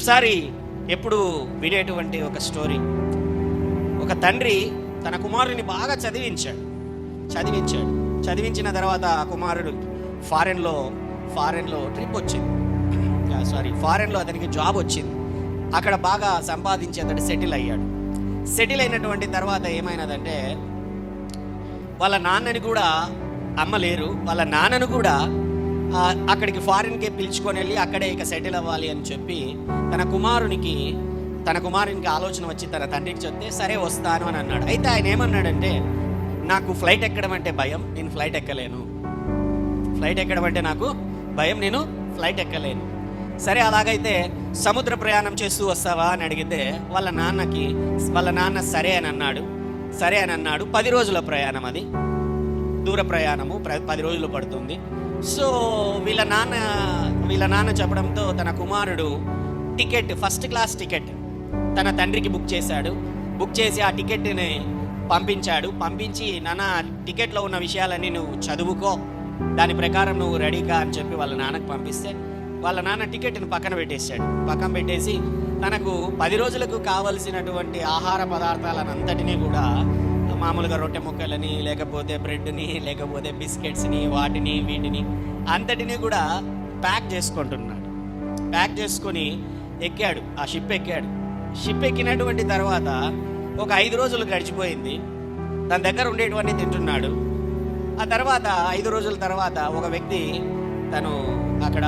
ఒకసారి ఎప్పుడు వినేటువంటి ఒక స్టోరీ. ఒక తండ్రి తన కుమారుని బాగా చదివించిన తర్వాత ఆ కుమారుడు ఫారెన్లో ట్రిప్ వచ్చింది. ఫారెన్లో అతనికి జాబ్ వచ్చింది. అక్కడ బాగా సంపాదించి అతడు సెటిల్ అయ్యాడు. సెటిల్ అయినటువంటి తర్వాత ఏమైనదంటే, వాళ్ళ నాన్నని కూడా అమ్మలేరు, వాళ్ళ నాన్నను కూడా అక్కడికి ఫారిన్కి పిలుచుకొని వెళ్ళి అక్కడే ఇక సెటిల్ అవ్వాలి అని చెప్పి తన కుమారునికి ఆలోచన వచ్చి తన తండ్రికి చెప్తే సరే వస్తాను అని అన్నాడు. అయితే ఆయన ఏమన్నాడంటే, నాకు ఫ్లైట్ ఎక్కడం అంటే భయం, నేను ఫ్లైట్ ఎక్కలేను. నేను ఫ్లైట్ ఎక్కలేను. సరే అలాగైతే సముద్ర ప్రయాణం చేస్తూ వస్తావా అని అడిగితే వాళ్ళ నాన్న సరే అని అన్నాడు. 10 రోజుల ప్రయాణం, అది దూర ప్రయాణము, 10 రోజులు పడుతుంది. సో వీళ్ళ నాన్న చెప్పడంతో తన కుమారుడు ఫస్ట్ క్లాస్ టికెట్ తన తండ్రికి బుక్ చేసి ఆ టికెట్ని పంపించి నాన్న టికెట్లో ఉన్న విషయాలన్నీ నువ్వు చదువుకో, దాని ప్రకారం నువ్వు రెడీగా అని చెప్పి వాళ్ళ నాన్నకు పంపిస్తే వాళ్ళ నాన్న టికెట్ని పక్కన పెట్టేసి తనకు 10 రోజులకు కావలసినటువంటి ఆహార పదార్థాలనంతటినీ కూడా మామూలుగా రొట్టె ముక్కలని, లేకపోతే బ్రెడ్ని, లేకపోతే బిస్కెట్స్ని, వీటిని అంతటినీ కూడా ప్యాక్ చేసుకొని ఎక్కాడు. ఆ షిప్ ఎక్కినటువంటి తర్వాత ఒక 5 రోజులు గడిచిపోయింది. తన దగ్గర ఉండేటువంటి తింటున్నాడు. ఆ తర్వాత 5 రోజుల తర్వాత ఒక వ్యక్తి తను అక్కడ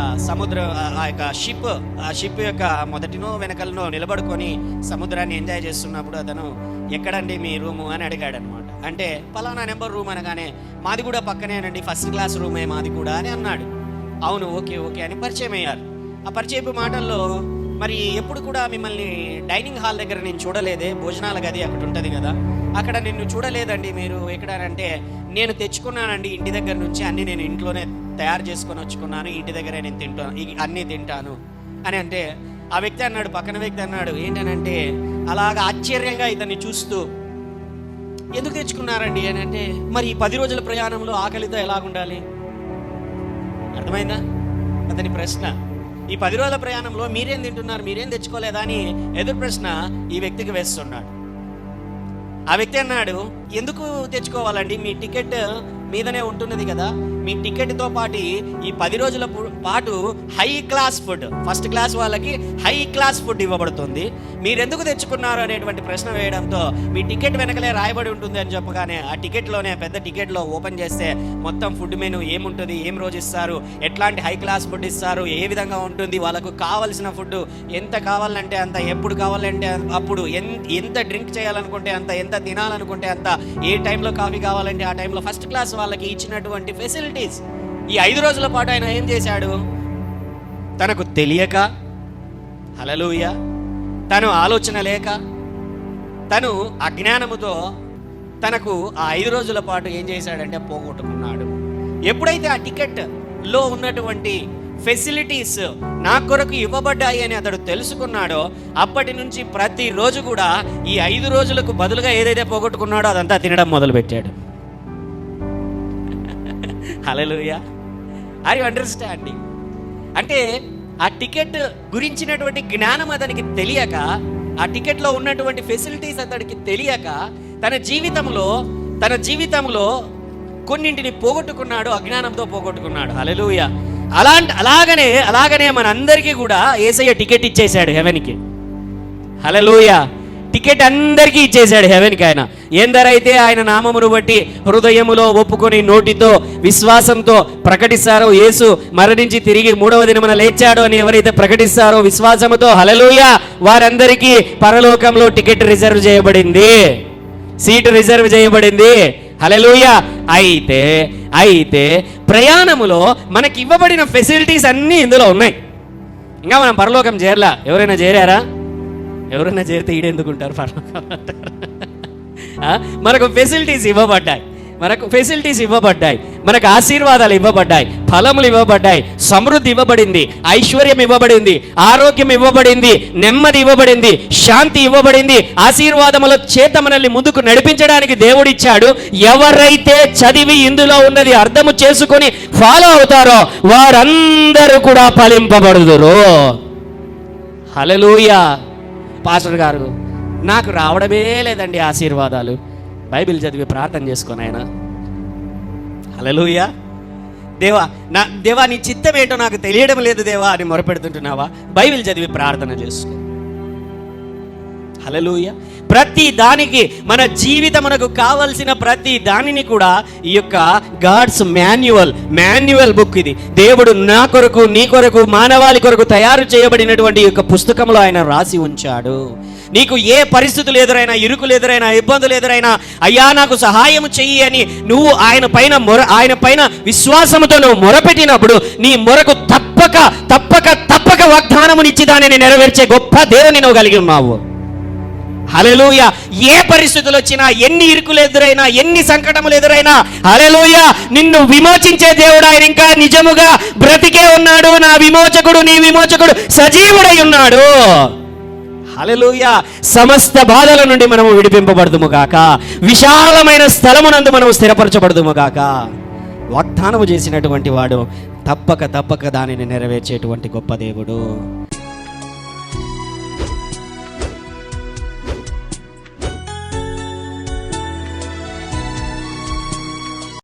ఆ షిప్ యొక్క మొదటినో వెనకలనో నిలబడుకొని సముద్రాన్ని ఎంజాయ్ చేస్తున్నప్పుడు అతను ఎక్కడండి మీ రూము అని అడిగాడు అనమాట. అంటే పలానా నెంబర్ రూమ్ అనగానే మాది కూడా పక్కనేనండి, ఫస్ట్ క్లాస్ రూమే మాది కూడా అని అన్నాడు. అవును, ఓకే అని పరిచయం అయ్యారు. ఆ పరిచయపు మాటల్లో, మరి ఎప్పుడు కూడా మిమ్మల్ని డైనింగ్ హాల్ దగ్గర నేను చూడలేదే, భోజనాల గది అక్కడ ఉంటుంది కదా, అక్కడ నిన్ను చూడలేదండి, మీరు ఎక్కడానంటే నేను తెచ్చుకున్నానండి ఇంటి దగ్గర నుంచి, అన్నీ నేను ఇంట్లోనే తయారు చేసుకొని వచ్చుకున్నాను, ఇంటి దగ్గరే నేను అన్నీ తింటాను అని అంటే పక్కన వ్యక్తి అన్నాడు ఏంటనంటే, అలాగా ఆశ్చర్యంగా ఇతన్ని చూస్తూ ఎందుకు తెచ్చుకున్నారండి అని అంటే, మరి ఈ 10 రోజుల ప్రయాణంలో ఆకలితో ఎలాగుండాలి? అర్థమైందా అతని ప్రశ్న? ఈ 10 రోజుల ప్రయాణంలో మీరేం తింటున్నారు, మీరేం తెచ్చుకోలేదా అని ఎదురు ప్రశ్న ఈ వ్యక్తికి వేస్తున్నాడు. ఆ వ్యక్తి అన్నాడు, ఎందుకు తెచ్చుకోవాలండి, మీ టికెట్ మీదనే ఉంటున్నది కదా, మీ టికెట్తో పాటు ఈ 10 రోజుల పాటు high class food, first class వాళ్ళకి హై క్లాస్ ఫుడ్ ఇవ్వబడుతుంది, మీరెందుకు తెచ్చుకున్నారు అనేటువంటి ప్రశ్న వేయడంతో మీ టికెట్ వెనకలే రాయబడి ఉంటుంది అని చెప్పగానే ఆ పెద్ద టికెట్లో ఓపెన్ చేస్తే మొత్తం ఫుడ్ మెనూ ఏముంటుంది, ఏం రోజు ఇస్తారు, ఎట్లాంటి హై క్లాస్ ఫుడ్ ఇస్తారు, ఏ విధంగా ఉంటుంది, వాళ్ళకు కావాల్సిన ఫుడ్ ఎంత కావాలంటే అంత, ఎప్పుడు కావాలంటే అప్పుడు, ఎంత డ్రింక్ చేయాలనుకుంటే అంత, ఎంత తినాలనుకుంటే అంత, ఏ టైంలో కాఫీ కావాలంటే ఆ టైంలో ఫస్ట్ క్లాస్ వాళ్ళకి ఇచ్చినటువంటి ఫెసిలిటీస్. ఈ 5 రోజుల పాటు ఆయన ఏం చేశాడు? తనకు తెలియక, హల్లెలూయా, తను ఆలోచన లేక, తను అజ్ఞానముతో తనకు ఆ 5 రోజుల పాటు ఏం చేశాడంటే పోగొట్టుకున్నాడు. ఎప్పుడైతే ఆ టికెట్లో ఉన్నటువంటి ఫెసిలిటీస్ నా కొరకు ఇవ్వబడ్డాయి అని అతడు తెలుసుకున్నాడో, అప్పటి నుంచి ప్రతిరోజు కూడా ఈ 5 రోజులకు బదులుగా ఏదైతే పోగొట్టుకున్నాడో అదంతా తినడం మొదలుపెట్టాడు. హల్లెలూయా. Are you understanding? అంటే ఆ టికెట్ గురించినటువంటి జ్ఞానం అతనికి తెలియక, ఆ టికెట్లో ఉన్నటువంటి ఫెసిలిటీస్ అతడికి తెలియక తన జీవితంలో కొన్నింటిని పోగొట్టుకున్నాడు, అజ్ఞానంతో పోగొట్టుకున్నాడు. హల్లెలూయా. అలాగనే మనందరికీ కూడా యేసయ్య టికెట్ ఇచ్చేశాడు హెవెన్కి. హల్లెలూయా. టికెట్ అందరికీ ఇచ్చేశాడు హెవెన్కి. ఆయన ఎందరైతే ఆయన నామమును బట్టి హృదయములో ఒప్పుకొని నోటితో విశ్వాసంతో ప్రకటిస్తారో, యేసు మరణించి తిరిగి 3వ దినమున లేచాడు అని ఎవరైతే ప్రకటిస్తారో విశ్వాసముతో, హల్లెలూయా, వారందరికీ పరలోకంలో టికెట్ రిజర్వ్ చేయబడింది, సీటు రిజర్వ్ చేయబడింది. హల్లెలూయా. అయితే ప్రయాణములో మనకి ఇవ్వబడిన ఫెసిలిటీస్ అన్నీ ఇందులో ఉన్నాయి. ఇంకా మనం పరలోకం చేరలా. ఎవరైనా చేరారా? ఎవరైనా చేరితే ఈడెందుకుంటారు పరలోకం అంటారు. మనకు ఫెసిలిటీస్ ఇవ్వబడ్డాయి, మనకు ఆశీర్వాదాలు ఇవ్వబడ్డాయి, ఫలములు ఇవ్వబడ్డాయి, సమృద్ధి ఇవ్వబడింది, ఐశ్వర్యం ఇవ్వబడింది, ఆరోగ్యం ఇవ్వబడింది, నెమ్మది ఇవ్వబడింది, శాంతి ఇవ్వబడింది. ఆశీర్వాదముల చేత మనల్ని ముందుకు నడిపించడానికి దేవుడిచ్చాడు. ఎవరైతే చదివి ఇందులో ఉన్నది అర్థము చేసుకొని ఫాలో అవుతారో వారందరూ కూడా ఫలింపబడుదురు. హల్లెలూయా. పాస్టర్ గారు, నాకు రావడమే లేదండి ఆశీర్వాదాలు. బైబిల్ చదివి ప్రార్థన చేసుకొని ఆయన. హల్లెలూయా. దేవా నీ చిత్తం ఏంటో నాకు తెలియడం లేదు దేవా అని మొరపెడుతుంటున్నావా? బైబిల్ చదివి ప్రార్థన చేసుకో. హల్లెలూయా. ప్రతి దానికి మన జీవితమునకు కావలసిన ప్రతి దానిని కూడా ఈ యొక్క గాడ్స్ మాన్యువల్ బుక్ ఇది. దేవుడు నా కొరకు, నీ కొరకు, మానవాళి కొరకు తయారు చేయబడినటువంటి ఈ యొక్క పుస్తకంలో ఆయన రాసి ఉంచాడు. నీకు ఏ పరిస్థితులు ఎదురైనా, ఇరుకులు ఎదురైనా, ఇబ్బందులు ఎదురైనా, అయ్యా నాకు సహాయం చెయ్యి అని నువ్వు ఆయన పైన విశ్వాసముతో నువ్వు మొరపెట్టినప్పుడు నీ మొరకు తప్పక వాగ్దానమునిచ్చి దానిని నెరవేర్చే గొప్ప దేవుని నువ్వు కలిగి ఉన్నావు. హల్లెలూయా. ఏ పరిస్థితులు వచ్చినా, ఎన్ని ఇరుకులు ఎదురైనా, ఎన్ని సంకటములు ఎదురైనా, హల్లెలూయా, నిన్ను విమోచించే దేవుడు ఆయన ఇంకా నిజముగా బ్రతికే ఉన్నాడు. నా విమోచకుడు, నీ విమోచకుడు సజీవుడై ఉన్నాడు. హల్లెలూయా. సమస్త బాధల నుండి మనము విడిపింపబడదుము గాక. విశాలమైన స్థలమునందు మనము స్థిరపరచబడదుము గాక. వాగ్దానము చేసినటువంటి వాడు తప్పక దానిని నెరవేర్చేటువంటి గొప్ప దేవుడు.